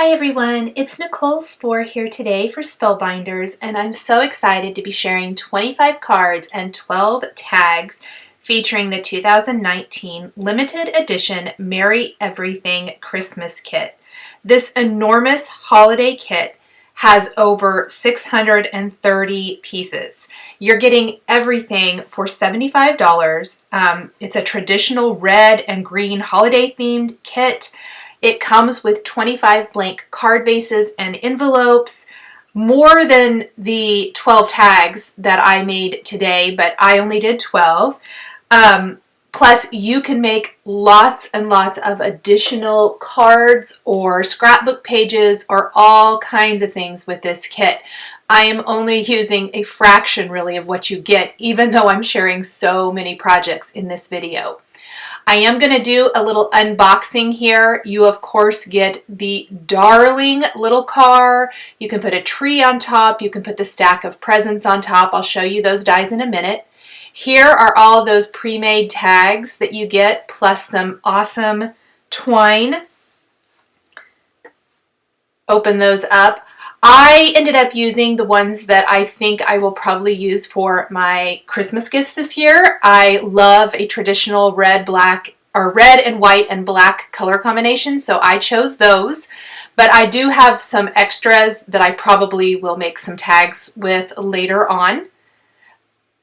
Hi everyone, it's Nicole Spohr here today for Spellbinders, and I'm so excited to be sharing 25 cards and 12 tags featuring the 2019 limited edition Merry Everything Christmas kit. This enormous holiday kit has over 630 pieces. You're getting everything for $75. It's a traditional red and green holiday themed kit. It comes with 25 blank card bases and envelopes, more than the 12 tags that I made today, but I only did 12. Plus, you can make lots and lots of additional cards or scrapbook pages or all kinds of things with this kit. I am only using a fraction really of what you get, even though I'm sharing so many projects in this video. I am going to do a little unboxing here. You of course get the darling little car. You can put a tree on top. You can put the stack of presents on top. I'll show you those dies in a minute. Here are all those pre-made tags that you get, plus some awesome twine. Open those up. I ended up using the ones that I think I will probably use for my Christmas gifts this year. I love a traditional red and white and black color combination, so I chose those. But I do have some extras that I probably will make some tags with later on.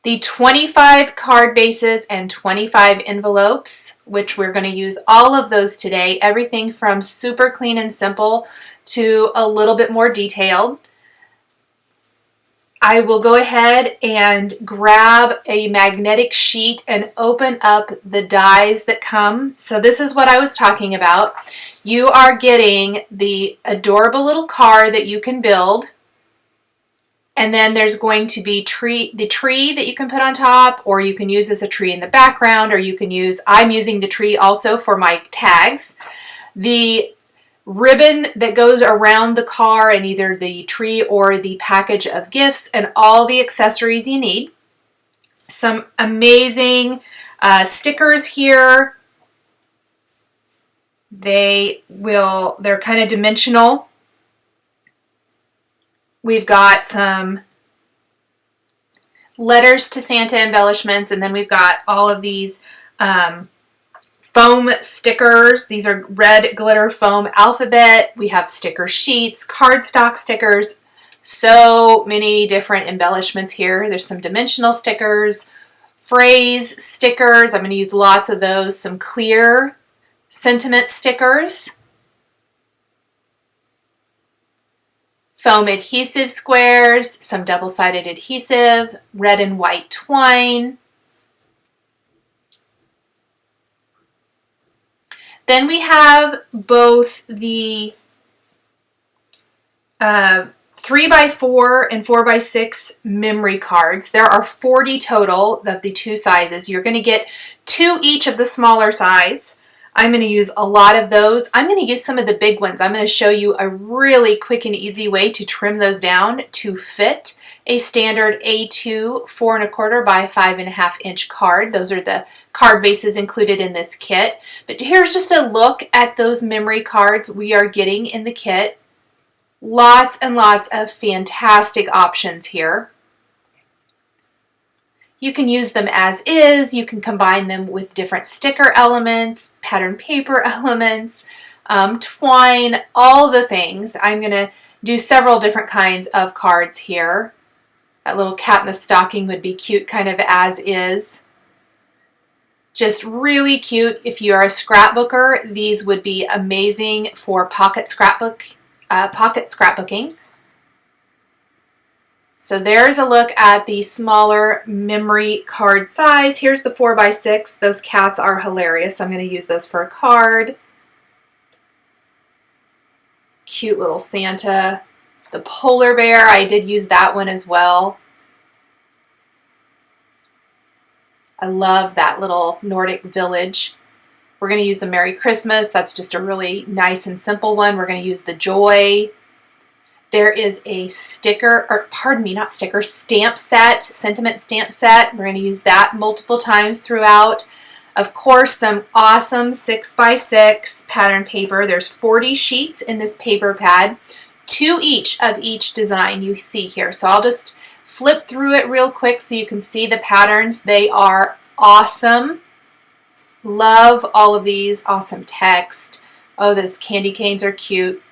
The 25 card bases and 25 envelopes, which we're going to use all of those today, everything from super clean and simple to a little bit more detailed. I will go ahead and grab a magnetic sheet and open up the dies that come. So this is what I was talking about. You are getting the adorable little car that you can build. And then there's going to be the tree that you can put on top, or you can use as a tree in the background, or you can use, I'm using the tree also for my tags. The ribbon that goes around the car and either the tree or the package of gifts, and all the accessories you need. Some amazing stickers here. They're kind of dimensional. We've got some letters to Santa embellishments, and then we've got all of these foam stickers. These are red glitter foam alphabet. We have sticker sheets, cardstock stickers, so many different embellishments here. There's some dimensional stickers, phrase stickers. I'm going to use lots of those. Some clear sentiment stickers. Foam adhesive squares, some double-sided adhesive, red and white twine. Then we have both the 3x4 and 4x6 memory cards. There are 40 total of the two sizes. You're going to get 2 each of the smaller size. I'm going to use a lot of those. I'm going to use some of the big ones. I'm going to show you a really quick and easy way to trim those down to fit a standard A2 4¼ by 5½ inch card. Those are the card bases included in this kit. But here's just a look at those memory cards we are getting in the kit. Lots and lots of fantastic options here. You can use them as is. You can combine them with different sticker elements, pattern paper elements, twine, all the things. I'm going to do several different kinds of cards here. That little cat in the stocking would be cute kind of as is. Just really cute. If you're a scrapbooker, these would be amazing for pocket scrapbooking. So there's a look at the smaller memory card size. Here's the 4x6. Those cats are hilarious. I'm going to use those for a card. Cute little Santa. The polar bear, I did use that one as well. I love that little Nordic village. We're going to use the Merry Christmas. That's just a really nice and simple one. We're going to use the Joy. There is a sticker, or pardon me, not sticker, stamp set, sentiment stamp set. We're going to use that multiple times throughout. Of course, some awesome 6x6 pattern paper. There's 40 sheets in this paper pad, 2 each of each design you see here. So I'll just flip through it real quick so you can see the patterns. They are awesome. Love all of these. Awesome text. Oh, those candy canes are cute.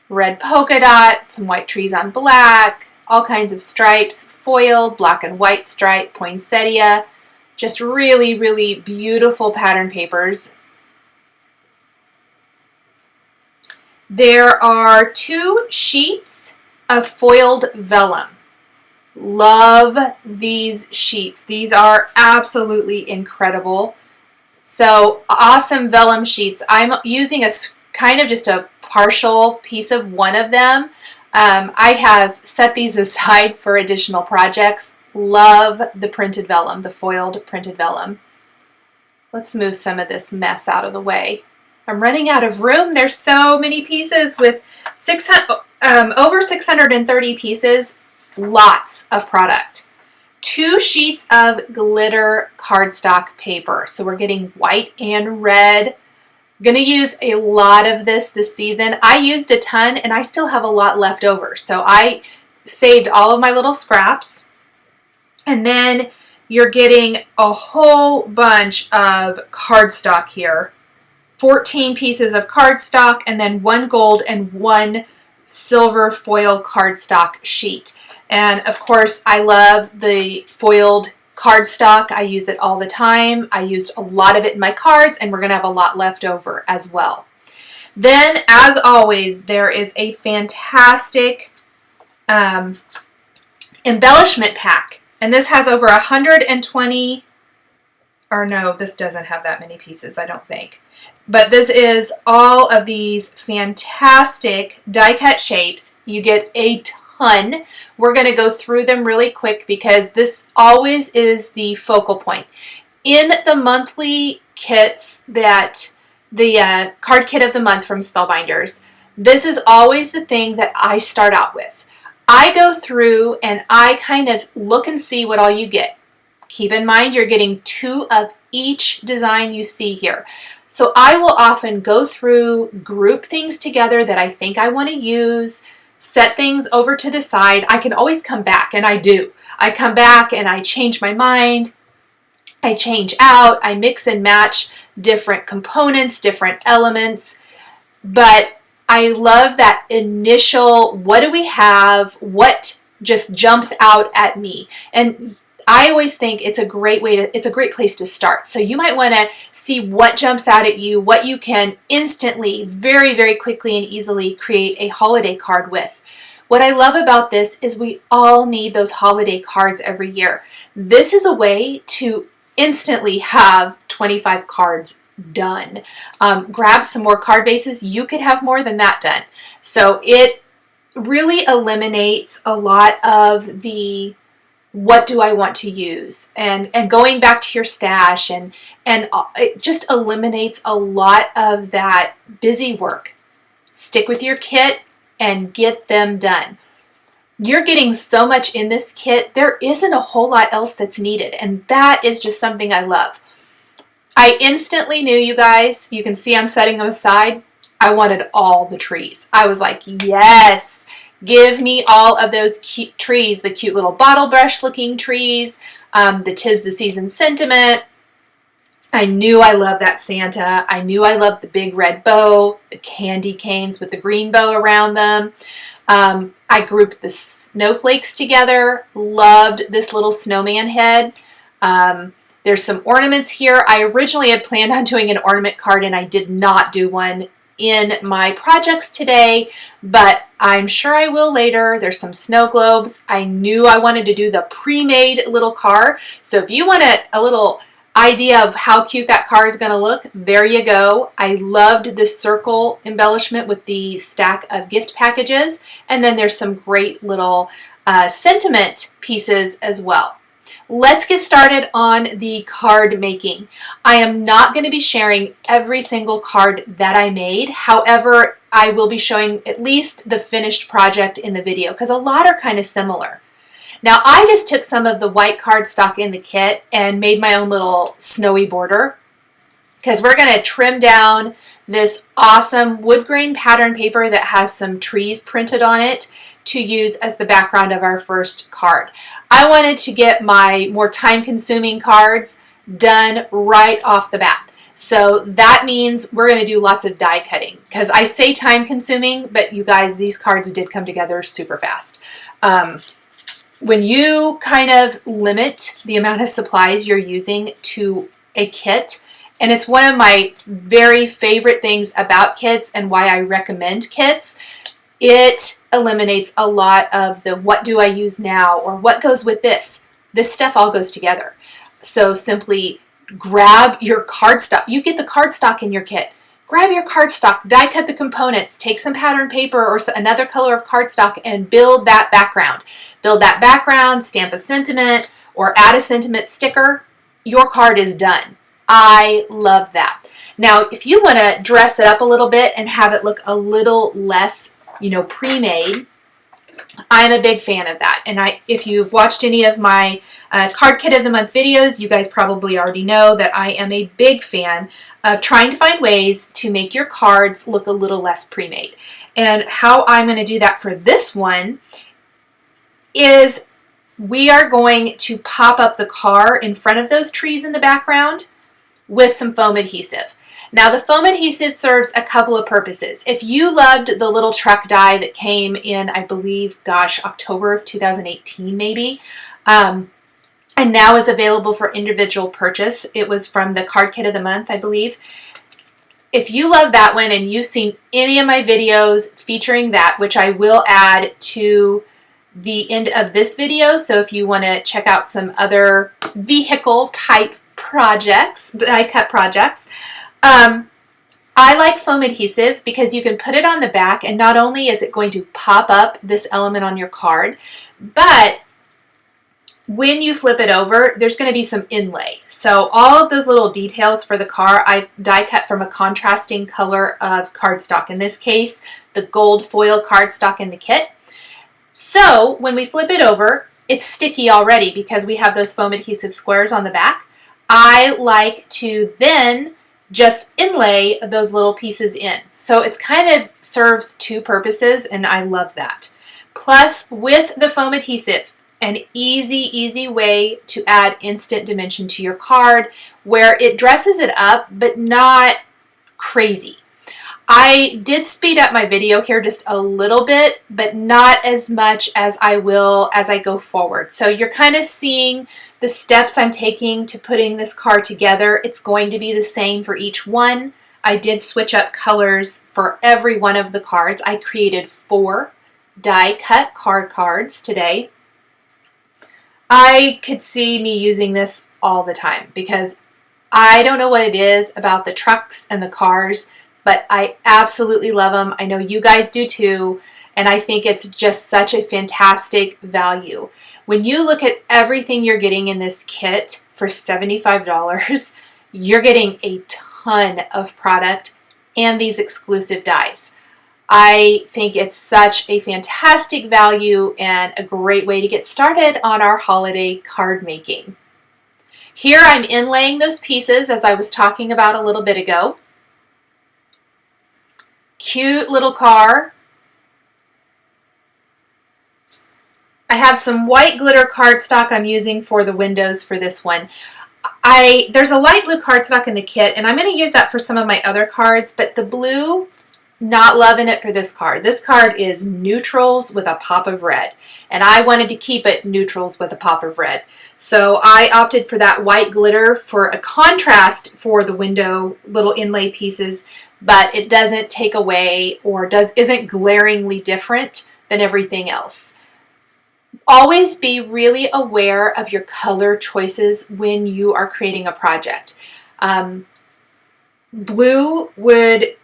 Red polka dot, some white trees on black, all kinds of stripes, foiled, black and white stripe, poinsettia. Just really, really beautiful pattern papers. There are 2 sheets of foiled vellum. Love these sheets. These are absolutely incredible. So awesome vellum sheets. I'm using a kind of just a partial piece of one of them. I have set these aside for additional projects. Love the printed vellum, the foiled printed vellum. Let's move some of this mess out of the way. I'm running out of room. There's so many pieces with over 630 pieces. Lots of product. 2 sheets of glitter cardstock paper. So we're getting white and red. Going to use a lot of this season. I used a ton and I still have a lot left over. So I saved all of my little scraps. And then you're getting a whole bunch of cardstock here. 14 pieces of cardstock and then 1 gold and 1 silver foil cardstock sheet. And of course, I love the foiled cardstock. I use it all the time. I used a lot of it in my cards, and we're going to have a lot left over as well. Then, as always, there is a fantastic embellishment pack. And this has over 120, or no, this doesn't have that many pieces, I don't think. But this is all of these fantastic die-cut shapes. You get a ton. We're going to go through them really quick because this always is the focal point. In the monthly kits that the card kit of the month from Spellbinders, this is always the thing that I start out with. I go through and I kind of look and see what all you get. Keep in mind you're getting 2 of each design you see here. So I will often go through, group things together that I think I want to use, set things over to the side. I can always come back, and I do. I come back and I change my mind. I change out. I mix and match different components, different elements. But I love that initial, what do we have? What just jumps out at me? And I always think it's a great place to start. So you might want to see what jumps out at you, what you can instantly, very, very quickly and easily create a holiday card with. What I love about this is we all need those holiday cards every year. This is a way to instantly have 25 cards done. Grab some more card bases. You could have more than that done. So it really eliminates a lot of the what do I want to use and going back to your stash and it just eliminates a lot of that busy work. Stick with your kit and get them done. You're getting so much in this kit, there isn't a whole lot else that's needed, and that is just something I love. I instantly knew, you guys, you can see I'm setting them aside, I wanted all the trees. I was like, yes, give me all of those cute trees, the cute little bottle brush looking trees, the 'Tis the Season sentiment. I knew I loved that Santa. I knew I loved the big red bow, the candy canes with the green bow around them. I grouped the snowflakes together. Loved this little snowman head. There's some ornaments here. I originally had planned on doing an ornament card and I did not do one in my projects today, but I'm sure I will later. There's some snow globes. I knew I wanted to do the pre-made little car. So if you want a little idea of how cute that car is going to look, there you go. I loved this circle embellishment with the stack of gift packages. And then there's some great little sentiment pieces as well. Let's get started on the card making. I am not going to be sharing every single card that I made. However, I will be showing at least the finished project in the video because a lot are kind of similar. Now, I just took some of the white cardstock in the kit and made my own little snowy border. because we're going to trim down this awesome wood grain pattern paper that has some trees printed on it to use as the background of our first card. I wanted to get my more time-consuming cards done right off the bat. So that means we're going to do lots of die cutting, because I say time-consuming, but you guys, these cards did come together super fast. When you kind of limit the amount of supplies you're using to a kit, and it's one of my very favorite things about kits and why I recommend kits, it eliminates a lot of the what do I use now or what goes with this. This stuff all goes together. So simply grab your cardstock. You get the cardstock in your kit. Grab your cardstock, die cut the components, take some pattern paper or another color of cardstock and build that background. Build that background, stamp a sentiment, or add a sentiment sticker. Your card is done. I love that. Now, if you want to dress it up a little bit and have it look a little less, pre-made, I'm a big fan of that. And if you've watched any of my Card Kit of the Month videos, you guys probably already know that I am a big fan of trying to find ways to make your cards look a little less pre-made. And how I'm going to do that for this one is we are going to pop up the car in front of those trees in the background with some foam adhesive. Now the foam adhesive serves a couple of purposes. If you loved the little truck die that came in, I believe, October of 2018 maybe, and now is available for individual purchase. It was from the Card Kit of the Month, I believe. If you love that one and you've seen any of my videos featuring that, which I will add to the end of this video, so if you want to check out some other vehicle type projects, die cut projects, I like foam adhesive because you can put it on the back and not only is it going to pop up this element on your card, but when you flip it over, there's going to be some inlay. So all of those little details for the car, I've die cut from a contrasting color of cardstock. In this case, the gold foil cardstock in the kit. So when we flip it over, it's sticky already because we have those foam adhesive squares on the back. I like to then just inlay those little pieces in. So it's kind of serves two purposes and I love that. Plus with the foam adhesive, an easy way to add instant dimension to your card where it dresses it up but not crazy. I did speed up my video here just a little bit, but not as much as I will as I go forward. So you're kind of seeing the steps I'm taking to putting this card together. It's going to be the same for each one. I did switch up colors for every one of the cards. I created 4 die cut cards today. I could see me using this all the time because I don't know what it is about the trucks and the cars, but I absolutely love them. I know you guys do too, and I think it's just such a fantastic value. When you look at everything you're getting in this kit for $75, you're getting a ton of product and these exclusive dies. I think it's such a fantastic value and a great way to get started on our holiday card making. Here I'm inlaying those pieces as I was talking about a little bit ago. Cute little car. I have some white glitter cardstock I'm using for the windows for this one. There's a light blue cardstock in the kit, and I'm going to use that for some of my other cards, but the blue, not loving it for this card. This card is neutrals with a pop of red, and I wanted to keep it neutrals with a pop of red. So I opted for that white glitter for a contrast for the window little inlay pieces, but it doesn't take away or isn't glaringly different than everything else. Always be really aware of your color choices when you are creating a project. Blue would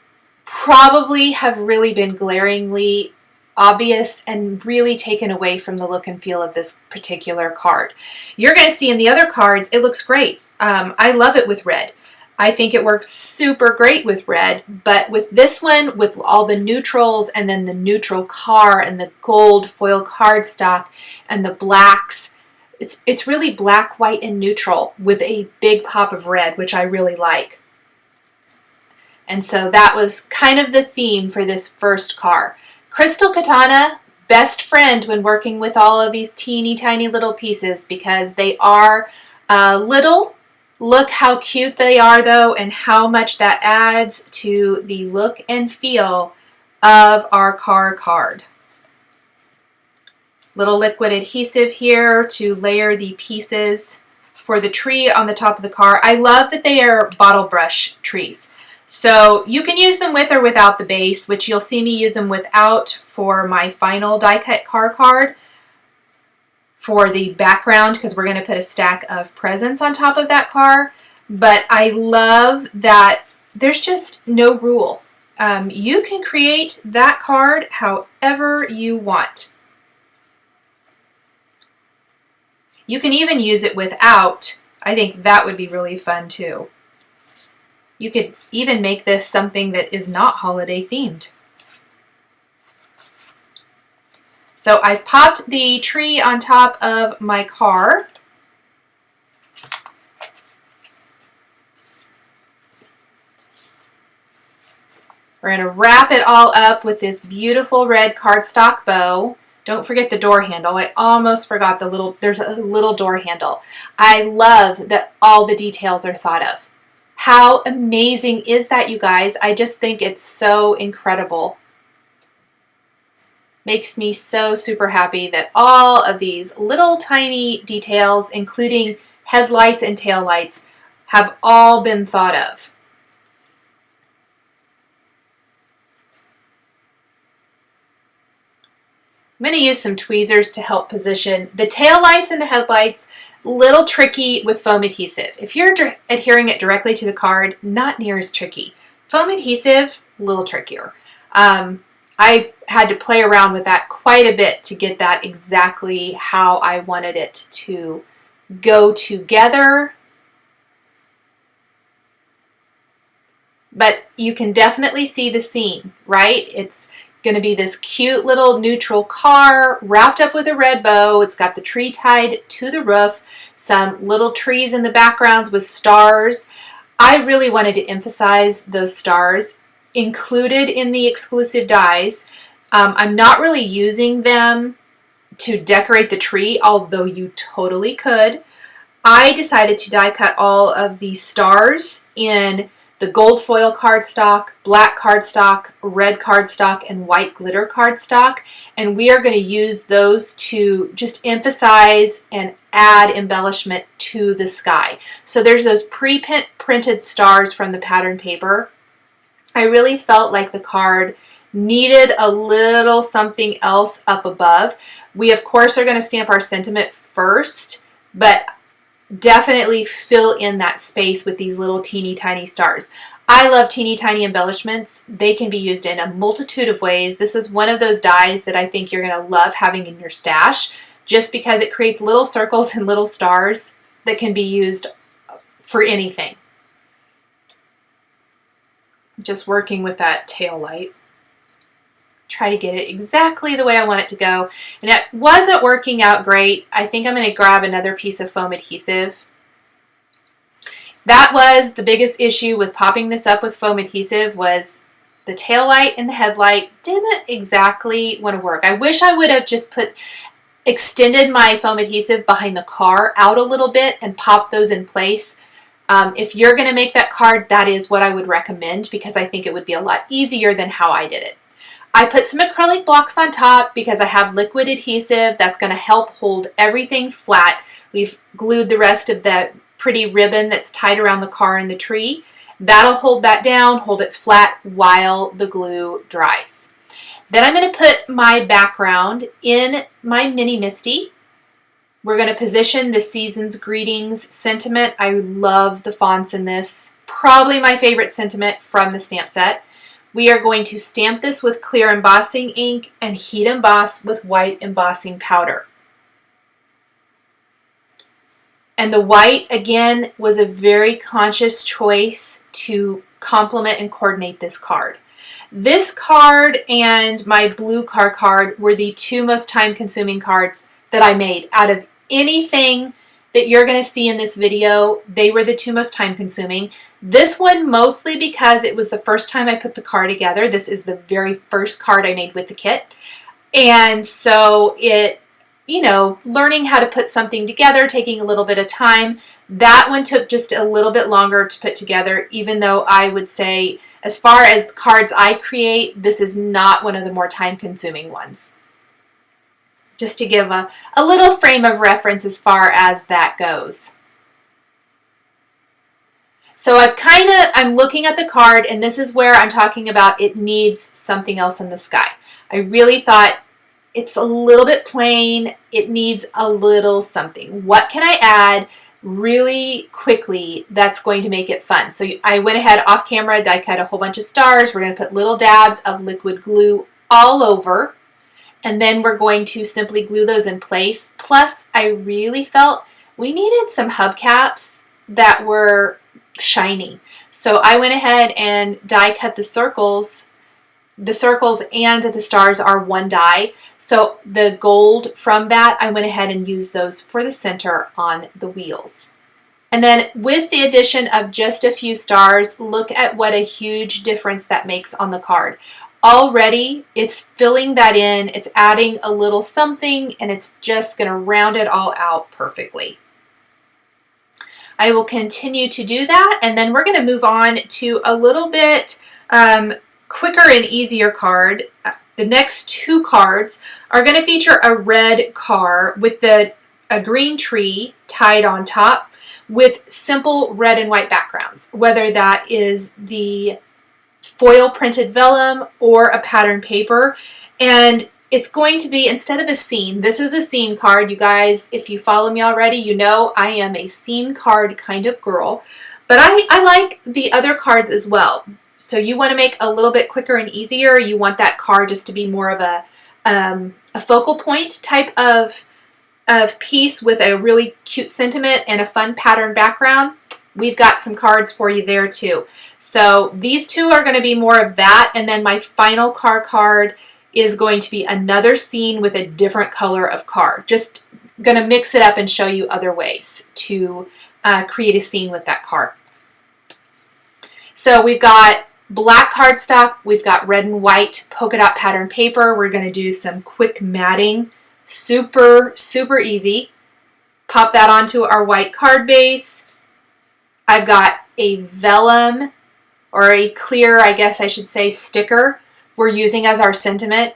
probably have really been glaringly obvious and really taken away from the look and feel of this particular card. You're going to see in the other cards, it looks great. I love it with red. I think it works super great with red, but with this one, with all the neutrals and then the neutral car and the gold foil cardstock and the blacks, it's really black, white, and neutral with a big pop of red, which I really like. And so that was kind of the theme for this first car. Crystal Katana, best friend when working with all of these teeny tiny little pieces because they are little. Look how cute they are though, and how much that adds to the look and feel of our car card. Little liquid adhesive here to layer the pieces for the tree on the top of the car. I love that they are bottle brush trees. So you can use them with or without the base, which you'll see me use them without for my final die cut car card for the background, because we're going to put a stack of presents on top of that car. But I love that there's just no rule. You can create that card however you want. You can even use it without. I think that would be really fun too. You could even make this something that is not holiday themed. So I've popped the tree on top of my car. We're going to wrap it all up with this beautiful red cardstock bow. Don't forget the door handle. I almost forgot there's a little door handle. I love that all the details are thought of. How amazing is that, you guys? I just think it's so incredible. Makes me so super happy that all of these little tiny details, including headlights and taillights, have all been thought of. I'm going to use some tweezers to help position the taillights and the headlights. Little tricky with foam adhesive. If you're adhering it directly to the card, not near as tricky. Foam adhesive, a little trickier. I had to play around with that quite a bit to get that exactly how I wanted it to go together. But you can definitely see the scene, right? It's going to be this cute little neutral car wrapped up with a red bow. It's got the tree tied to the roof, some little trees in the backgrounds with stars. I really wanted to emphasize those stars included in the exclusive dies. I'm not really using them to decorate the tree, although you totally could. I decided to die cut all of the stars in the gold foil cardstock, black cardstock, red cardstock, and white glitter cardstock. And we are going to use those to just emphasize and add embellishment to the sky. So there's those pre-printed stars from the pattern paper. I really felt like the card needed a little something else up above. We, of course, are going to stamp our sentiment first, but definitely fill in that space with these little teeny tiny stars. I love teeny tiny embellishments. They can be used in a multitude of ways. This is one of those dies that I think you're going to love having in your stash just because it creates little circles and little stars that can be used for anything. Just working with that tail light. Try to get it exactly the way I want it to go. And it wasn't working out great. I think I'm going to grab another piece of foam adhesive. That was the biggest issue with popping this up with foam adhesive, was the tail light and the headlight didn't exactly want to work. I wish I would have just extended my foam adhesive behind the car out a little bit and popped those in place. If you're going to make that card, that is what I would recommend, because I think it would be a lot easier than how I did it. I put some acrylic blocks on top because I have liquid adhesive that's going to help hold everything flat. We've glued the rest of that pretty ribbon that's tied around the car and the tree. That'll hold that down, hold it flat while the glue dries. Then I'm going to put my background in my mini MISTI. We're going to position the Season's Greetings sentiment. I love the fonts in this. Probably my favorite sentiment from the stamp set. We are going to stamp this with clear embossing ink and heat emboss with white embossing powder. And the white, again, was a very conscious choice to complement and coordinate this card. This card and my blue car card were the two most time-consuming cards that I made out of anything that you're going to see in this video, they were the two most time consuming. This one mostly because it was the first time I put the card together. This is the very first card I made with the kit. And so it, you know, learning how to put something together, taking a little bit of time. That one took just a little bit longer to put together, even though I would say, as far as cards I create, this is not one of the more time-consuming ones. Just to give a little frame of reference as far as that goes. So I'm looking at the card, and this is where I'm talking about it needs something else in the sky. I really thought it's a little bit plain. It needs a little something. What can I add really quickly that's going to make it fun? So I went ahead off camera, die cut a whole bunch of stars. We're going to put little dabs of liquid glue all over, and then we're going to simply glue those in place. Plus, I really felt we needed some hubcaps that were shiny. So I went ahead and die cut the circles. The circles and the stars are one die. So the gold from that, I went ahead and used those for the center on the wheels. And then with the addition of just a few stars, look at what a huge difference that makes on the card. Already, it's filling that in, it's adding a little something, and it's just going to round it all out perfectly. I will continue to do that, and then we're going to move on to a little bit quicker and easier card. The next two cards are going to feature a red car with a green tree tied on top with simple red and white backgrounds, whether that is the foil printed vellum or a pattern paper. And it's going to be, instead of a scene, this is a scene card. You guys, if you follow me already, you know I am a scene card kind of girl, but I like the other cards as well. So you want to make a little bit quicker and easier. You want that card just to be more of a focal point type of piece with a really cute sentiment and a fun pattern background. We've got some cards for you there too. So these two are going to be more of that. And then my final card is going to be another scene with a different color of card. Just going to mix it up and show you other ways to create a scene with that card. So we've got black cardstock, we've got red and white polka dot pattern paper. We're going to do some quick matting. Super, super easy. Pop that onto our white card base. I've got a vellum, or a clear, I guess I should say, sticker we're using as our sentiment.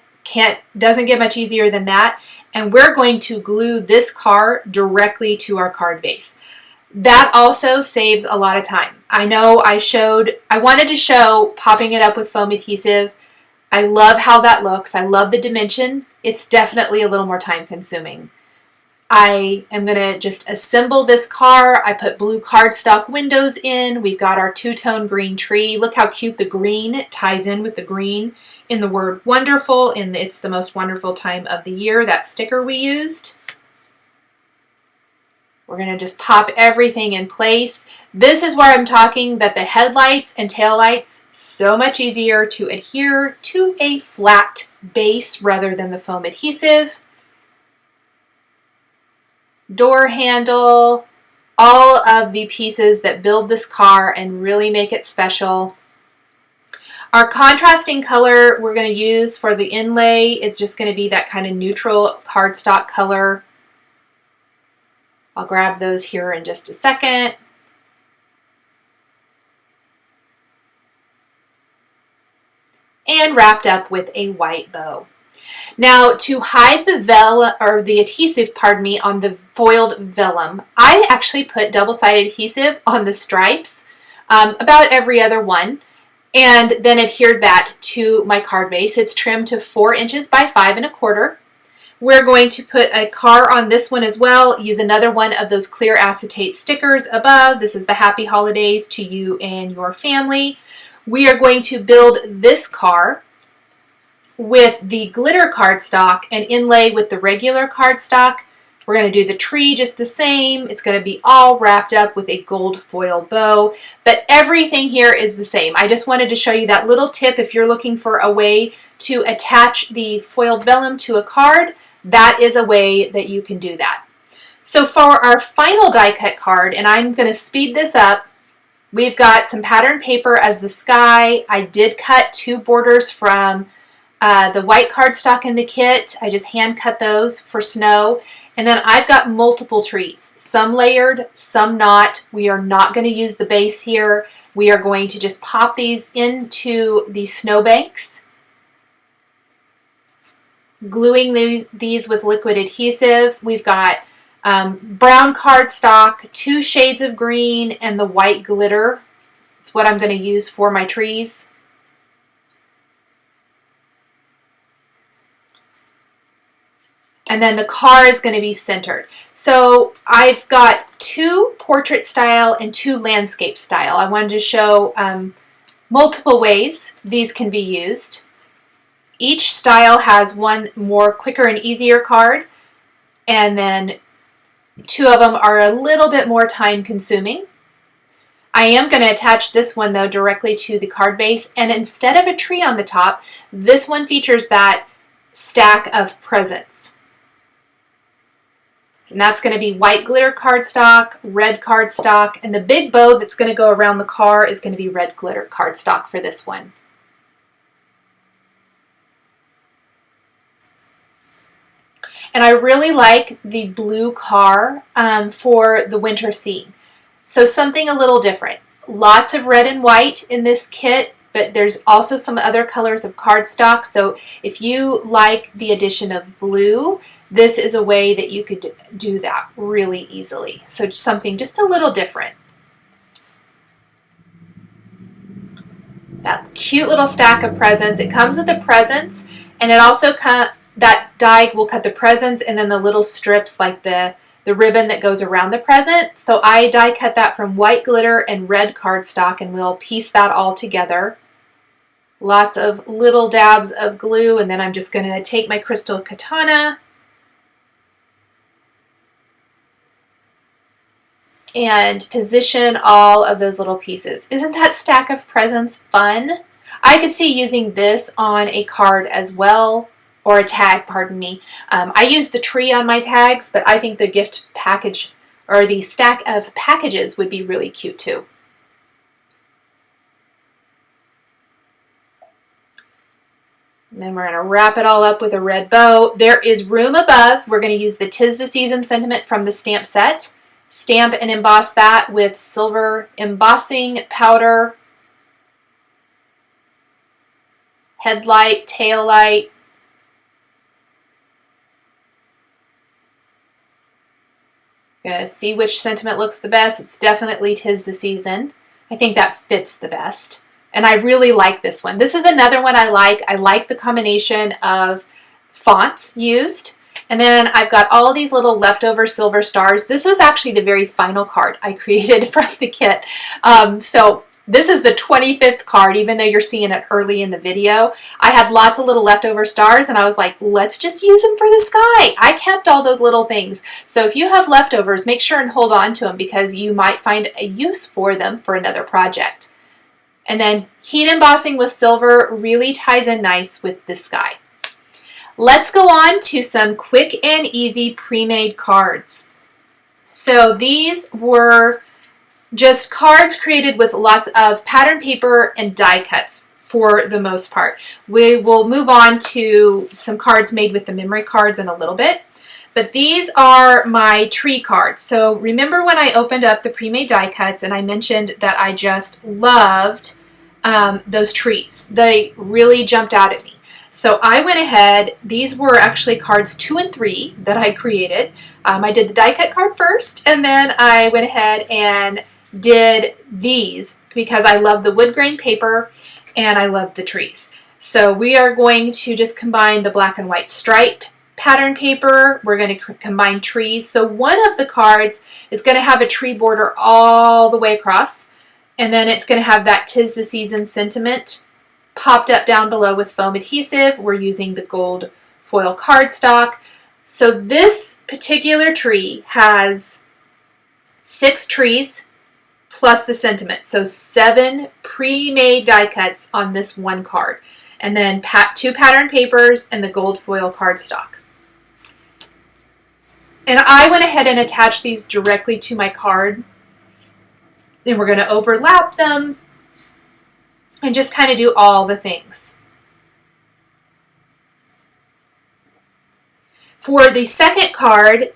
Doesn't get much easier than that. And we're going to glue this card directly to our card base. That also saves a lot of time. I know I wanted to show popping it up with foam adhesive. I love how that looks. I love the dimension. It's definitely a little more time consuming. I am going to just assemble this car. I put blue cardstock windows in. We've got our two-tone green tree. Look how cute the green ties in with the green in the word wonderful, and it's the most wonderful time of the year, that sticker we used. We're going to just pop everything in place. This is where I'm talking that the headlights and taillights, so much easier to adhere to a flat base rather than the foam adhesive. Door handle, all of the pieces that build this car and really make it special. Our contrasting color we're going to use for the inlay is just going to be that kind of neutral cardstock color. I'll grab those here in just a second. And wrapped up with a white bow. Now, to hide the vellum, or the adhesive, pardon me, on the foiled vellum, I actually put double-sided adhesive on the stripes, about every other one, and then adhered that to my card base. It's trimmed to 4 inches by 5 1/4. We're going to put a car on this one as well. Use another one of those clear acetate stickers above. This is the Happy Holidays to you and your family. We are going to build this car with the glitter cardstock and inlay with the regular cardstock. We're going to do the tree just the same. It's going to be all wrapped up with a gold foil bow, but everything here is the same. I just wanted to show you that little tip if you're looking for a way to attach the foiled vellum to a card. That is a way that you can do that. So for our final die cut card, and I'm going to speed this up, we've got some pattern paper as the sky. I did cut 2 borders from the white cardstock in the kit. I just hand cut those for snow. And then I've got multiple trees, some layered, some not. We are not going to use the base here. We are going to just pop these into the snowbanks, gluing these with liquid adhesive. We've got brown cardstock, 2 shades of green, and the white glitter. It's what I'm going to use for my trees. And then the car is going to be centered. So I've got 2 portrait style and 2 landscape style. I wanted to show multiple ways these can be used. Each style has one more quicker and easier card, and then 2 of them are a little bit more time consuming. I am going to attach this one though directly to the card base, and instead of a tree on the top, this one features that stack of presents. And that's going to be white glitter cardstock, red cardstock, and the big bow that's going to go around the car is going to be red glitter cardstock for this one. And I really like the blue car for the winter scene. So something a little different. Lots of red and white in this kit, but there's also some other colors of cardstock. So if you like the addition of blue, this is a way that you could do that really easily. So something just a little different. That cute little stack of presents. It comes with the presents, and it also that die will cut the presents and then the little strips like the ribbon that goes around the present. So I die cut that from white glitter and red cardstock, and we'll piece that all together. Lots of little dabs of glue, and then I'm just going to take my crystal katana and position all of those little pieces. Isn't that stack of presents fun? I could see using this on a card as well, or a tag, pardon me. I use the tree on my tags, but I think the gift package or the stack of packages would be really cute too. And then we're going to wrap it all up with a red bow. There is room above. We're going to use the 'Tis the Season sentiment from the stamp set. Stamp and emboss that with silver embossing powder, headlight, tail light. Gonna see which sentiment looks the best. It's definitely 'Tis the Season. I think that fits the best. And I really like this one. This is another one I like. I like the combination of fonts used. And then I've got all these little leftover silver stars. This was actually the very final card I created from the kit. So this is the 25th card, even though you're seeing it early in the video. I had lots of little leftover stars, and I was like, let's just use them for the sky. I kept all those little things. So if you have leftovers, make sure and hold on to them, because you might find a use for them for another project. And then heat embossing with silver really ties in nice with the sky. Let's go on to some quick and easy pre-made cards. So these were just cards created with lots of pattern paper and die cuts for the most part. We will move on to some cards made with the memory cards in a little bit. But these are my tree cards. So remember when I opened up the pre-made die cuts and I mentioned that I just loved those trees. They really jumped out at me. So I went ahead, these were actually cards 2 and 3 that I created. I did the die cut card first, and then I went ahead and did these because I love the wood grain paper and I love the trees. So we are going to just combine the black and white stripe pattern paper. We're going to combine trees. So one of the cards is going to have a tree border all the way across, and then it's going to have that 'Tis the Season sentiment popped up down below with foam adhesive. We're using the gold foil cardstock. So this particular tree has 6 trees plus the sentiment. So 7 pre-made die cuts on this one card. And then 2 pattern papers and the gold foil cardstock. And I went ahead and attached these directly to my card. And we're going to overlap them and just kind of do all the things. For the second card,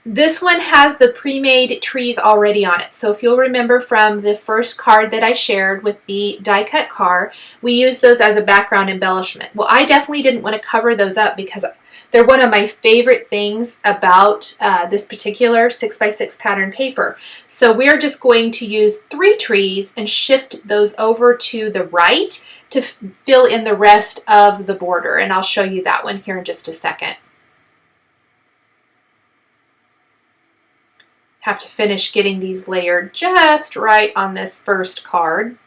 this one has the pre-made trees already on it. So if you'll remember from the first card that I shared with the die cut car, we used those as a background embellishment. Well, I definitely didn't want to cover those up because they're one of my favorite things about this particular 6x6 pattern paper. So we're just going to use 3 trees and shift those over to the right to fill in the rest of the border. And I'll show you that one here in just a second. Have to finish getting these layered just right on this first card.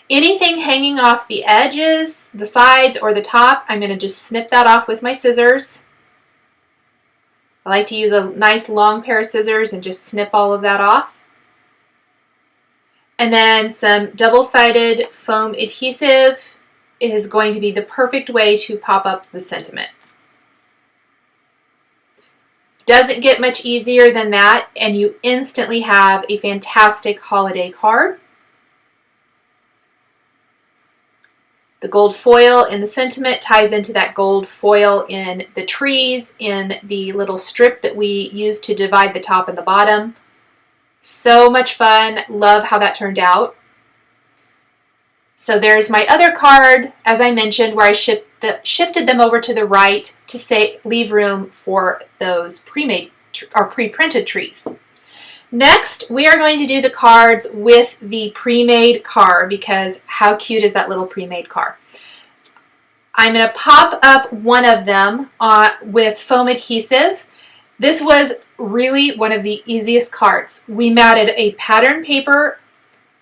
Anything hanging off the edges, the sides, or the top, I'm going to just snip that off with my scissors. I like to use a nice long pair of scissors and just snip all of that off. And then some double-sided foam adhesive is going to be the perfect way to pop up the sentiment. Doesn't get much easier than that, and you instantly have a fantastic holiday card. The gold foil in the sentiment ties into that gold foil in the trees, in the little strip that we used to divide the top and the bottom. So much fun. Love how that turned out. So there's my other card, as I mentioned, where I shifted them over to the right to leave room for those pre-made or pre-printed trees. Next, we are going to do the cards with the pre-made car, because how cute is that little pre-made car? I'm going to pop up one of them with foam adhesive. This was really one of the easiest cards. We matted a pattern paper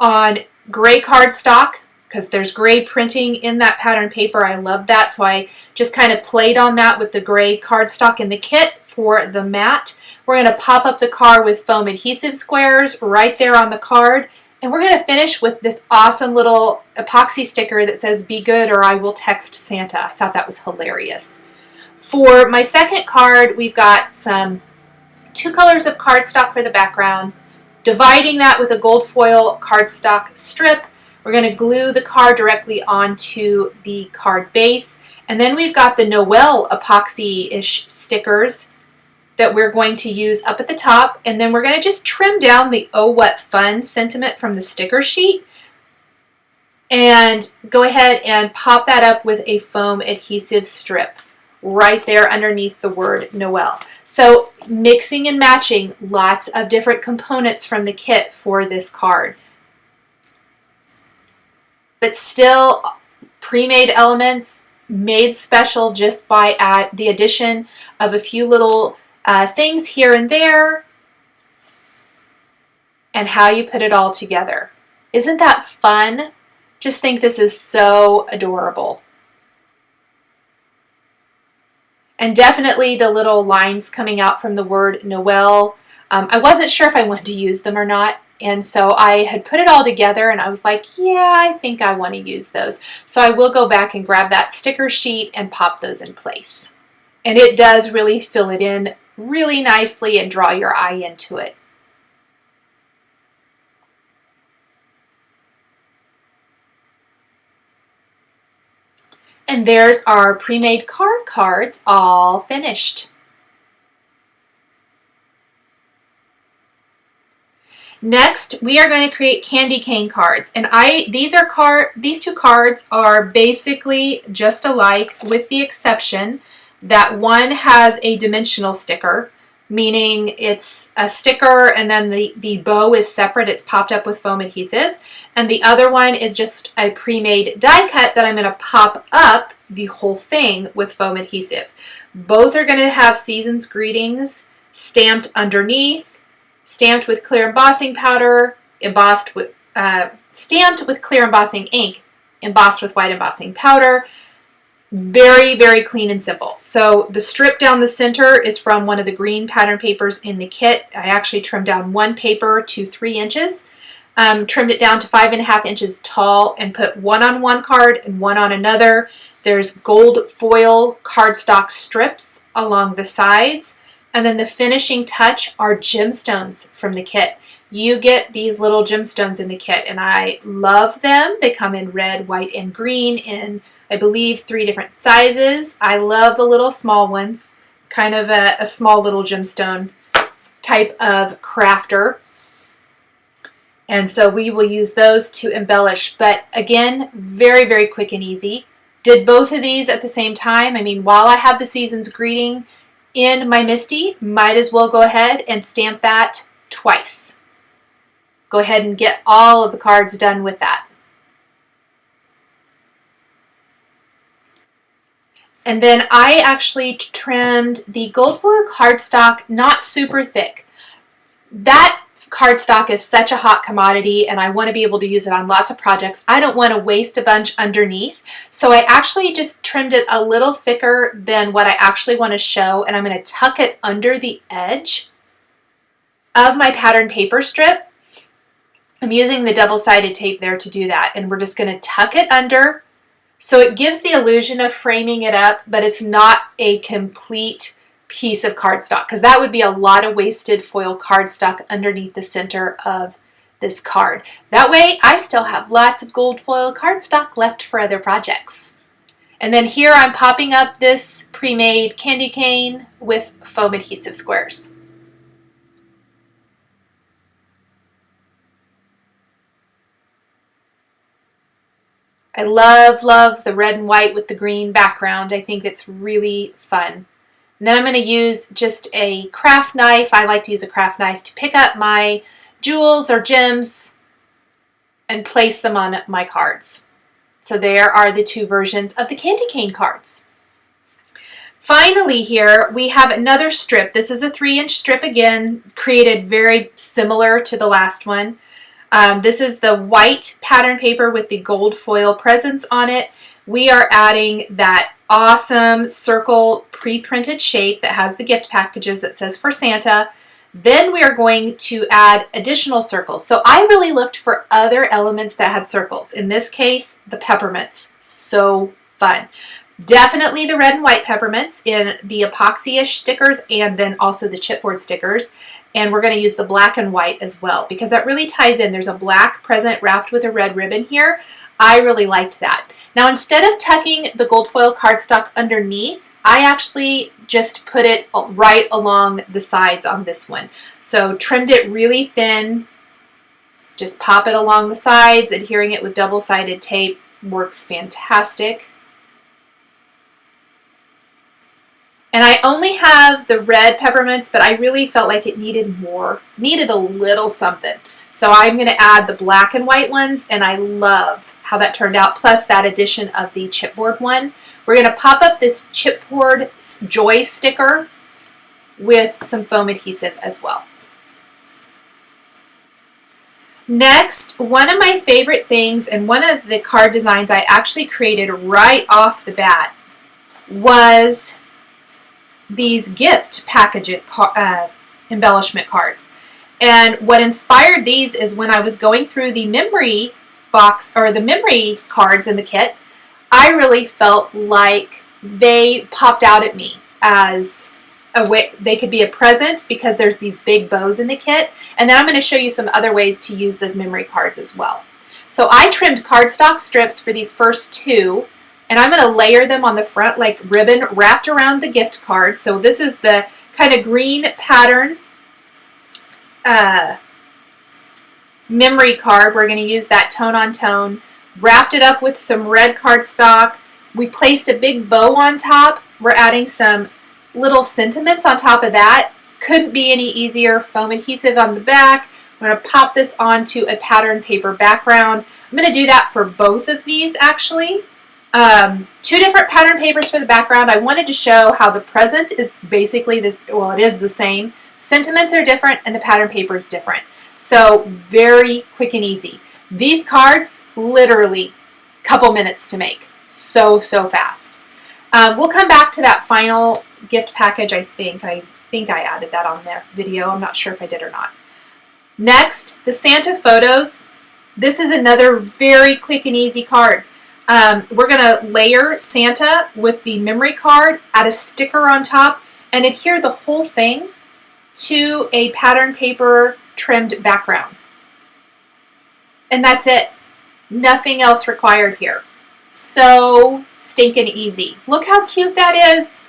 on gray cardstock, because there's gray printing in that pattern paper. I love that, so I just kind of played on that with the gray cardstock in the kit for the mat. We're going to pop up the card with foam adhesive squares right there on the card, and we're going to finish with this awesome little epoxy sticker that says "Be good or I will text Santa." I thought that was hilarious. For my second card, we've got 2 colors of cardstock for the background, dividing that with a gold foil cardstock strip. We're going to glue the card directly onto the card base. And then we've got the Noel epoxy-ish stickers that we're going to use up at the top. And then we're going to just trim down the "Oh What Fun" sentiment from the sticker sheet. And go ahead and pop that up with a foam adhesive strip right there underneath the word Noel. So mixing and matching lots of different components from the kit for this card. But still pre-made elements made special just by the addition of a few little things here and there, and how you put it all together. Isn't that fun? Just think this is so adorable. And definitely the little lines coming out from the word Noel. I wasn't sure if I wanted to use them or not. And so I had put it all together and I was like, yeah, I think I want to use those. So I will go back and grab that sticker sheet and pop those in place. And it does really fill it in really nicely and draw your eye into it. And there's our pre-made card cards all finished. Next, we are going to create candy cane cards, and these 2 cards are basically just alike, with the exception that one has a dimensional sticker, meaning it's a sticker and then the bow is separate, it's popped up with foam adhesive, and the other one is just a pre-made die cut that I'm going to pop up the whole thing with foam adhesive. Both are going to have Season's Greetings stamped underneath, stamped with clear embossing powder, stamped with clear embossing ink, embossed with white embossing powder. Very, very clean and simple. So the strip down the center is from one of the green pattern papers in the kit. I actually trimmed down one paper to 3 inches, trimmed it down to 5.5 inches tall, and put one on one card and one on another. There's gold foil cardstock strips along the sides. And then the finishing touch are gemstones from the kit. You get these little gemstones in the kit, and I love them. They come in red, white, and green in, I believe, 3 different sizes. I love the little small ones, kind of a small little gemstone type of crafter. And so we will use those to embellish. But again, very, very quick and easy. Did both of these at the same time. I mean, while I have the season's greeting in my MISTI, might as well go ahead and stamp that twice. Go ahead and get all of the cards done with that. And then I actually trimmed the gold foil cardstock, not super thick. That cardstock is such a hot commodity, and I want to be able to use it on lots of projects. I don't want to waste a bunch underneath, so I actually just trimmed it a little thicker than what I actually want to show, and I'm going to tuck it under the edge of my pattern paper strip. I'm using the double-sided tape there to do that, and we're just going to tuck it under so it gives the illusion of framing it up, but it's not a complete piece of cardstock, because that would be a lot of wasted foil cardstock underneath the center of this card. That way I still have lots of gold foil cardstock left for other projects. And then here I'm popping up this pre-made candy cane with foam adhesive squares. I love the red and white with the green background. I think it's really fun. And then I'm going to use just a craft knife. I like to use a craft knife to pick up my jewels or gems and place them on my cards. So there are the 2 versions of the candy cane cards. Finally here we have another strip. This is a 3-inch strip again, created very similar to the last one. This is the white pattern paper with the gold foil presents on it. We are adding that awesome circle pre-printed shape that has the gift packages that says for Santa. Then we are going to add additional circles. So I really looked for other elements that had circles. In this case, the peppermints. So fun. Definitely the red and white peppermints in the epoxy-ish stickers, and then also the chipboard stickers. And we're going to use the black and white as well, because that really ties in. There's a black present wrapped with a red ribbon here. I really liked that. Now, instead of tucking the gold foil cardstock underneath, I actually just put it right along the sides on this one. So trimmed it really thin, just pop it along the sides, adhering it with double-sided tape works fantastic. And I only have the red peppermints, but I really felt like it needed more, needed a little something. So I'm going to add the black and white ones, and I love how that turned out, plus that addition of the chipboard one. We're going to pop up this chipboard joy sticker with some foam adhesive as well. Next, one of my favorite things, and one of the card designs I actually created right off the bat, was these gift package embellishment cards. And what inspired these is when I was going through the memory box, or the memory cards in the kit, I really felt like they popped out at me as a way they could be a present, because there's these big bows in the kit. And then I'm going to show you some other ways to use those memory cards as well. So I trimmed cardstock strips for these first 2, and I'm going to layer them on the front like ribbon wrapped around the gift card. So this is the kind of green pattern memory card. We're going to use that tone on tone. Wrapped it up with some red cardstock. We placed a big bow on top. We're adding some little sentiments on top of that. Couldn't be any easier. Foam adhesive on the back. I'm going to pop this onto a pattern paper background. I'm going to do that for both of these actually. 2 different pattern papers for the background. I wanted to show how the present is basically this, well, it is the same. Sentiments are different and the pattern paper is different. So very quick and easy. These cards, literally a couple minutes to make. So fast. We'll come back to that final gift package. I think I added that on their video. I'm not sure if I did or not. Next, the Santa photos. This is another very quick and easy card. We're going to layer Santa with the memory card, add a sticker on top, and adhere the whole thing to a pattern paper trimmed background. And that's it. Nothing else required here. So stinking easy. Look how cute that is.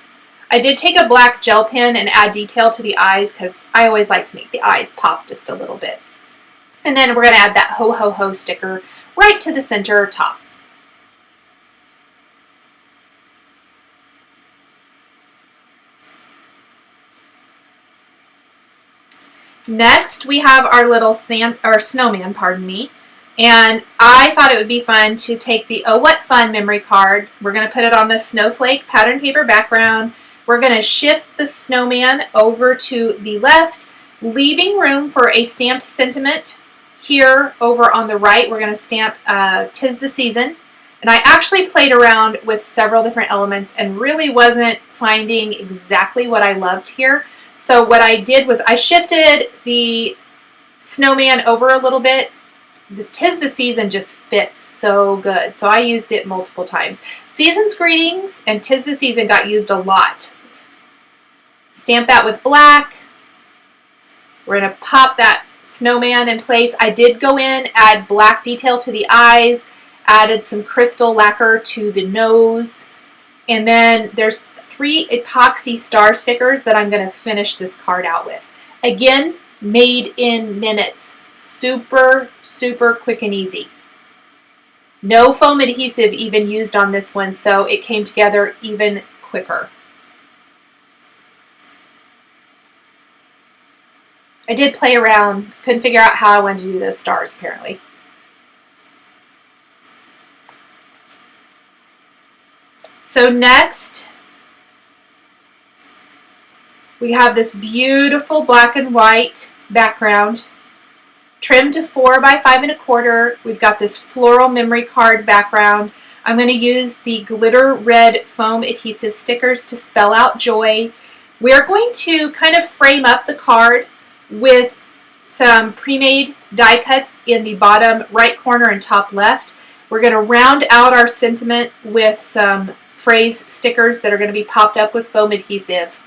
I did take a black gel pen and add detail to the eyes because I always like to make the eyes pop just a little bit. And then we're going to add that ho ho ho sticker right to the center top. Next, we have our little snowman, pardon me. And I thought it would be fun to take the Oh What Fun memory card. We're going to put it on the snowflake pattern paper background. We're going to shift the snowman over to the left, leaving room for a stamped sentiment. Here over on the right, we're going to stamp 'Tis the Season. And I actually played around with several different elements and really wasn't finding exactly what I loved here. So what I did was I shifted the snowman over a little bit. This 'Tis the Season just fits so good. So I used it multiple times. Season's Greetings and 'Tis the Season got used a lot. Stamp that with black. We're going to pop that snowman in place. I did go in, add black detail to the eyes, added some crystal lacquer to the nose, and then there's 3 epoxy star stickers that I'm going to finish this card out with. Again, made in minutes. Super, super quick and easy. No foam adhesive even used on this one, so it came together even quicker. I did play around, couldn't figure out how I wanted to do those stars apparently. So next, we have this beautiful black and white background, trimmed to 4 by 5 1/4. We've got this floral memory card background. I'm going to use the glitter red foam adhesive stickers to spell out joy. We are going to kind of frame up the card with some pre-made die cuts in the bottom right corner and top left. We're going to round out our sentiment with some phrase stickers that are going to be popped up with foam adhesive.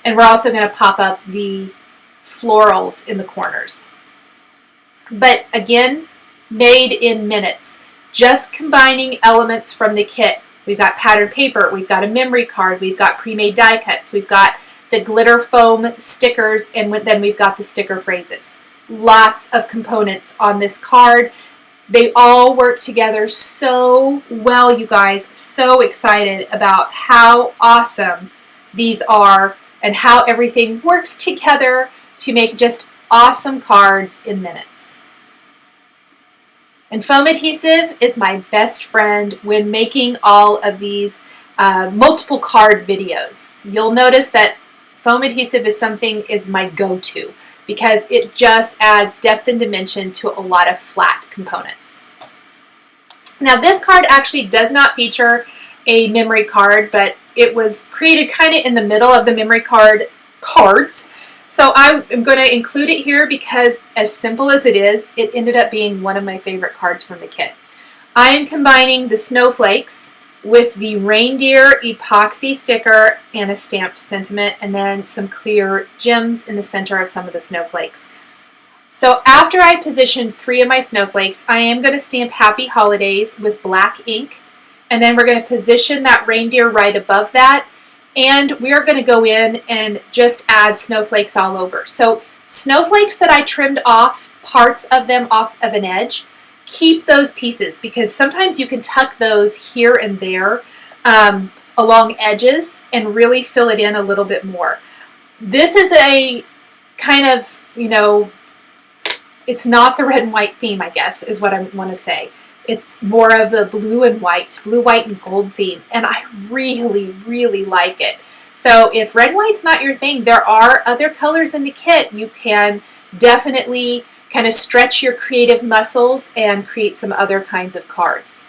And we're also going to pop up the florals in the corners. But again, made in minutes. Just combining elements from the kit. We've got pattern paper, we've got a memory card, we've got pre-made die cuts, we've got the glitter foam stickers, and then we've got the sticker phrases. Lots of components on this card. They all work together so well, you guys. So excited about how awesome these are and how everything works together to make just awesome cards in minutes. And foam adhesive is my best friend when making all of these multiple card videos. You'll notice that foam adhesive is my go-to because it just adds depth and dimension to a lot of flat components. Now this card actually does not feature a memory card, but it was created kind of in the middle of the memory card cards. So I am going to include it here because as simple as it is, it ended up being one of my favorite cards from the kit. I am combining the snowflakes with the reindeer epoxy sticker and a stamped sentiment, and then some clear gems in the center of some of the snowflakes. So after I position 3 of my snowflakes, I am going to stamp Happy Holidays with black ink, and then we're going to position that reindeer right above that, and we are going to go in and just add snowflakes all over. So snowflakes that I trimmed off, parts of them off of an edge, keep those pieces because sometimes you can tuck those here and there along edges and really fill it in a little bit more. This is a kind of, it's not the red and white theme, I guess, is what I want to say. It's more of the blue, white, and gold theme, and I really, really like it. So if red and white's not your thing, there are other colors in the kit. You can definitely kind of stretch your creative muscles and create some other kinds of cards.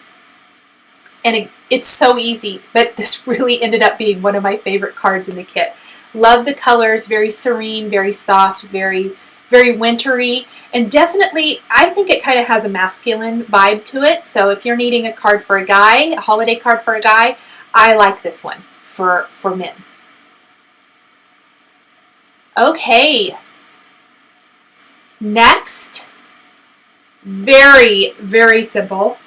And it's so easy, but this really ended up being one of my favorite cards in the kit. Love the colors, very serene, very soft, very, very wintry, and definitely I think it kind of has a masculine vibe to it. So if you're needing a card for a guy, a holiday card for a guy, I like this one for men. Okay, next, very, very simple.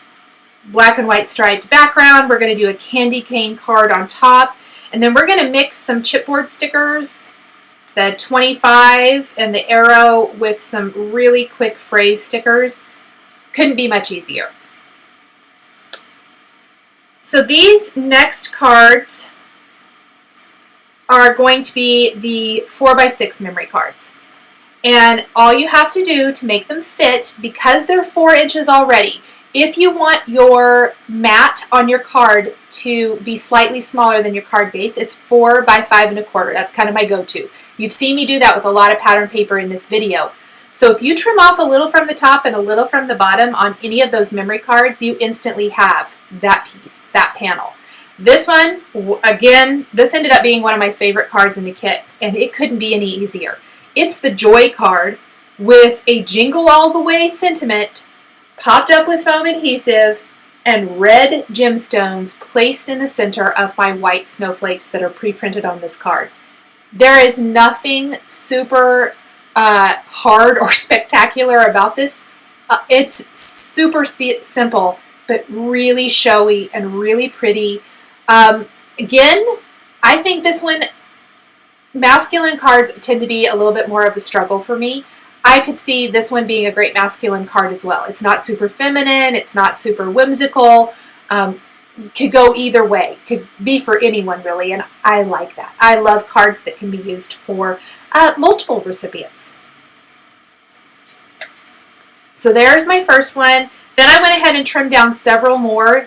Black and white striped background. We're going to do a candy cane card on top. And then we're going to mix some chipboard stickers, the 25 and the arrow, with some really quick phrase stickers. Couldn't be much easier. So these next cards are going to be the 4x6 memory cards. And all you have to do to make them fit, because they're 4 inches already, if you want your mat on your card to be slightly smaller than your card base, it's 4 by 5 1/4. That's kind of my go-to. You've seen me do that with a lot of pattern paper in this video. So if you trim off a little from the top and a little from the bottom on any of those memory cards, you instantly have that piece, that panel. This one, again, this ended up being one of my favorite cards in the kit, and it couldn't be any easier. It's the Joy card with a Jingle All the Way sentiment popped up with foam adhesive and red gemstones placed in the center of my white snowflakes that are pre-printed on this card. There is nothing super hard or spectacular about this. It's super simple, but really showy and really pretty. Again, I think this one, masculine cards tend to be a little bit more of a struggle for me. I could see this one being a great masculine card as well. It's not super feminine. It's not super whimsical. Could go either way. Could be for anyone really, and I like that. I love cards that can be used for multiple recipients. So there's my first one. Then I went ahead and trimmed down several more.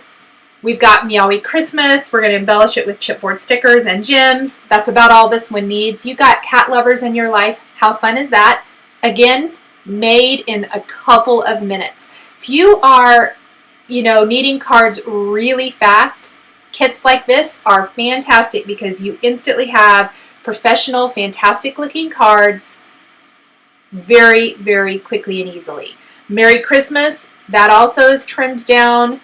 We've got Meowie Christmas. We're going to embellish it with chipboard stickers and gems. That's about all this one needs. You got cat lovers in your life. How fun is that? Again, made in a couple of minutes. If you are, needing cards really fast, kits like this are fantastic because you instantly have professional, fantastic looking cards very, very quickly and easily. Merry Christmas, that also is trimmed down.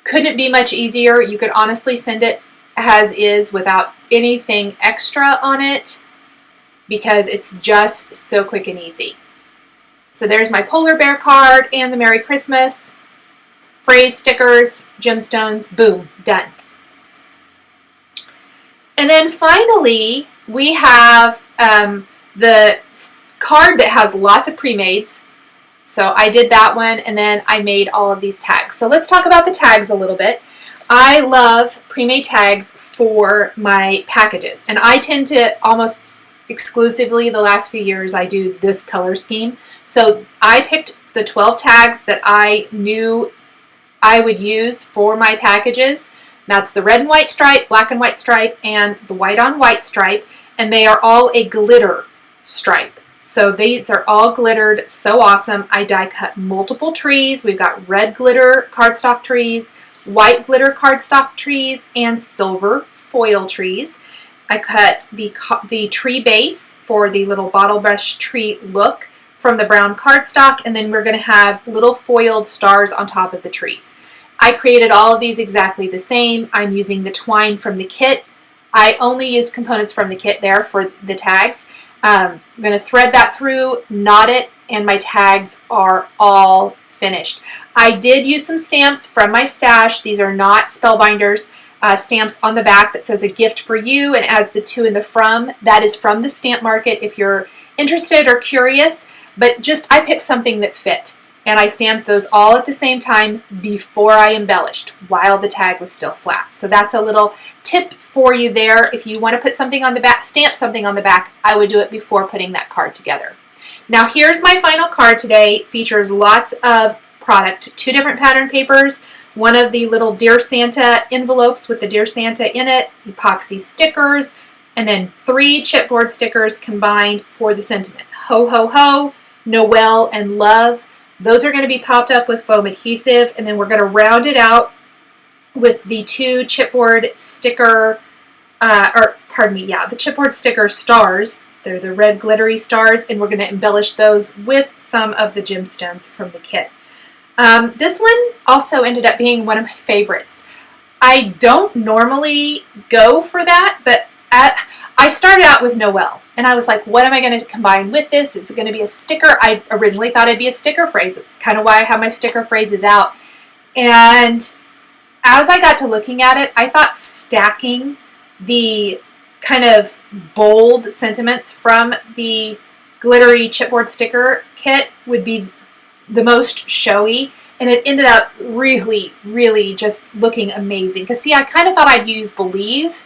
Couldn't be much easier. You could honestly send it as is without anything extra on it, because it's just so quick and easy. So there's my polar bear card and the Merry Christmas. Phrase stickers, gemstones, boom, done. And then finally, we have the card that has lots of pre-mades. So I did that one, and then I made all of these tags. So let's talk about the tags a little bit. I love pre-made tags for my packages, and I tend to almost exclusively the last few years I do this color scheme. So I picked the 12 tags that I knew I would use for my packages. That's the red and white stripe, black and white stripe, and the white on white stripe, and they are all a glitter stripe. So these are all glittered, so awesome. I die cut multiple trees. We've got red glitter cardstock trees, white glitter cardstock trees, and silver foil trees. I cut the tree base for the little bottle brush tree look from the brown cardstock, and then we're going to have little foiled stars on top of the trees. I created all of these exactly the same. I'm using the twine from the kit. I only used components from the kit there for the tags. I'm going to thread that through, knot it, and my tags are all finished. I did use some stamps from my stash. These are not Spellbinders. Stamps on the back that says a gift for you, and as the to and the from. That is from the stamp market if you're interested or curious, but I picked something that fit, and I stamped those all at the same time before I embellished while the tag was still flat. So that's a little tip for you there. If you want to put something on the back, stamp something on the back, I would do it before putting that card together. Now here's my final card today. It features lots of product, 2 different pattern papers, one of the little Dear Santa envelopes with the Dear Santa in it, epoxy stickers, and then 3 chipboard stickers combined for the sentiment. Ho, ho, ho, Noel, and love. Those are going to be popped up with foam adhesive, and then we're going to round it out with the 2 chipboard sticker, the chipboard sticker stars. They're the red glittery stars, and we're going to embellish those with some of the gemstones from the kit. This one also ended up being one of my favorites. I don't normally go for that, but I started out with Noel, and I was like, what am I going to combine with this? Is it going to be a sticker? I originally thought it'd be a sticker phrase. It's kind of why I have my sticker phrases out. And as I got to looking at it, I thought stacking the kind of bold sentiments from the glittery chipboard sticker kit would be the most showy. And it ended up really, really just looking amazing. Because see, I kind of thought I'd use Believe,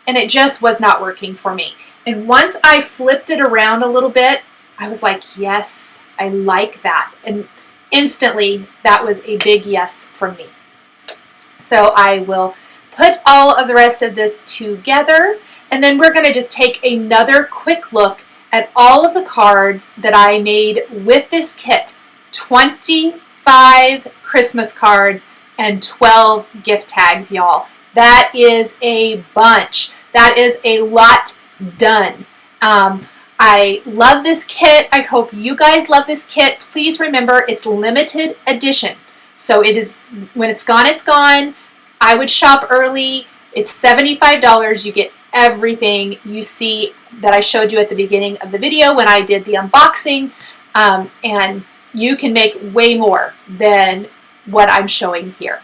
and it just was not working for me. And once I flipped it around a little bit, I was like, yes, I like that. And instantly, that was a big yes from me. So I will put all of the rest of this together, and then we're going to just take another quick look at all of the cards that I made with this kit. 25 Christmas cards and 12 gift tags, y'all. That is a bunch. That is a lot done. I love this kit. I hope you guys love this kit. Please remember, it's limited edition. So it is, when it's gone, it's gone. I would shop early. It's $75. You get everything you see that I showed you at the beginning of the video when I did the unboxing. And you can make way more than what I'm showing here.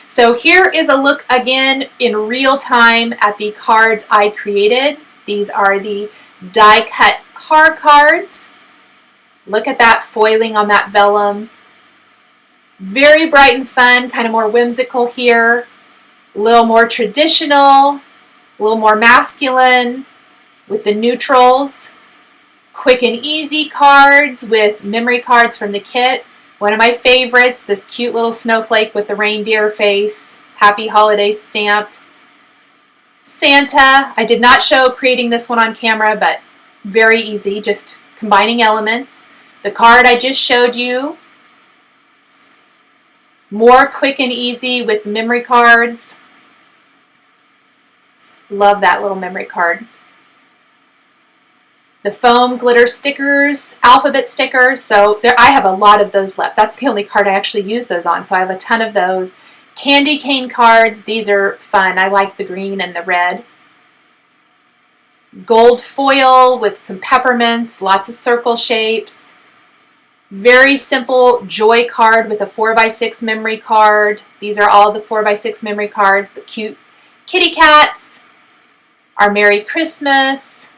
So here is a look again in real time at the cards I created. These are the die cut car cards. Look at that foiling on that vellum. Very bright and fun, kind of more whimsical here. A little more traditional, a little more masculine with the neutrals. Quick and easy cards with memory cards from the kit. One of my favorites, this cute little snowflake with the reindeer face, Happy Holidays stamped. Santa, I did not show creating this one on camera, but very easy, just combining elements. The card I just showed you, more quick and easy with memory cards. Love that little memory card. The foam glitter stickers, alphabet stickers, so I have a lot of those left. That's the only card I actually use those on, so I have a ton of those. Candy cane cards, these are fun. I like the green and the red. Gold foil with some peppermints, lots of circle shapes. Very simple joy card with a 4x6 memory card. These are all the 4x6 memory cards. The cute kitty cats. Our Merry Christmas.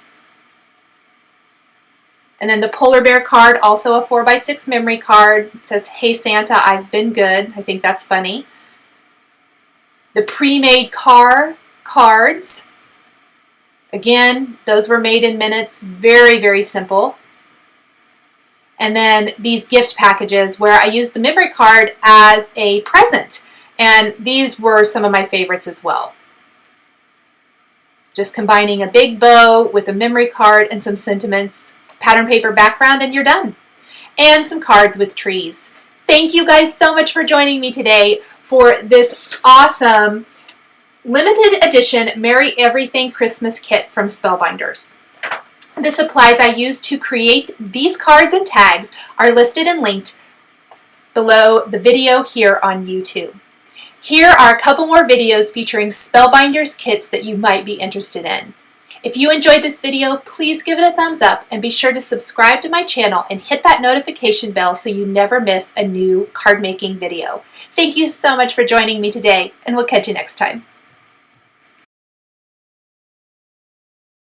And then the polar bear card, also a 4x6 memory card. It says, "Hey Santa, I've been good." I think that's funny. The Premade cards. Again, those were made in minutes. Very, very simple. And then these gift packages where I used the memory card as a present. And these were some of my favorites as well. Just combining a big bow with a memory card and some sentiments. Pattern paper background, and you're done. And some cards with trees. Thank you guys so much for joining me today for this awesome limited edition Merry Everything Christmas kit from Spellbinders. The supplies I used to create these cards and tags are listed and linked below the video here on YouTube. Here are a couple more videos featuring Spellbinders kits that you might be interested in. If you enjoyed this video, please give it a thumbs up and be sure to subscribe to my channel and hit that notification bell so you never miss a new card making video. Thank you so much for joining me today, and we'll catch you next time.